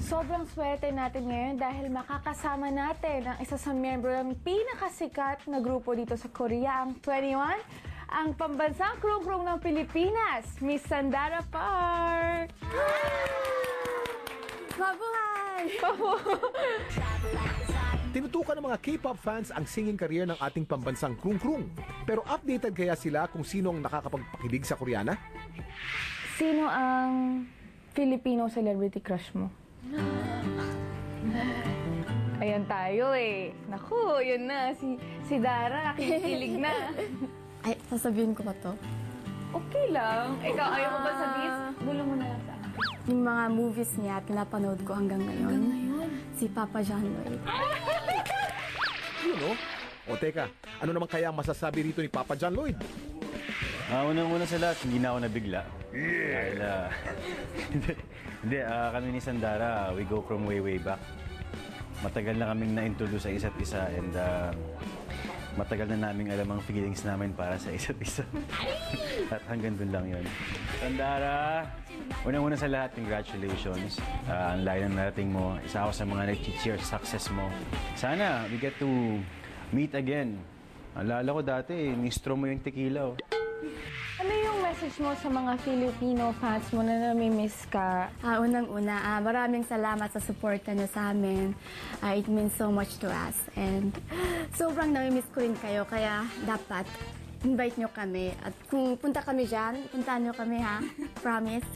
Sobrang swerte natin ngayon dahil makakasama natin ang isa sa miyembro ng pinakasikat na grupo dito sa Korea, ang 21, ang pambansang krung-krung ng Pilipinas, Miss Sandara Park! Mabuhay! Tinutukan ng mga K-pop fans ang singing career ng ating pambansang krung-krung. Pero updated kaya sila kung sino ang nakakapagpakilig sa Koreana? Sino ang Filipino celebrity crush mo? Ayan tayo eh. Naku, yun na. Si Dara, kinikilig na. Ay, sasabihin ko ba to? Okay lang. Ikaw, ayaw mo ba sabihin? Gulo mo na lang sa akin. Yung mga movies niya, pinapanood ko hanggang ngayon. Hanggang ngayon? Si Papa John Lloyd. Yun, no? O teka, ano naman kaya ang masasabi rito ni Papa John Lloyd? Unang-una sa lahat, hindi na ako nabigla. Dahil, kami ni Sandara, we go from way, way back. Matagal na kaming na-introduce sa isa't isa and matagal na naming alam ang feelings namin para sa isa't isa. At hanggang dun lang yun. Sandara, unang-una sa lahat, congratulations. Ang layo ng narating mo. Isa ako sa mga nag-cheer success mo. Sana we get to meet again. Alala ko dati, nistro mo yung tequila. Ano yung message mo sa mga Filipino fans mo na namimiss ka? Unang-una, maraming salamat sa suporta niyo sa amin. It means so much to us. And sobrang namimiss ko rin kayo, kaya dapat invite niyo kami. At kung punta kami dyan, puntahan niyo kami ha. Promise.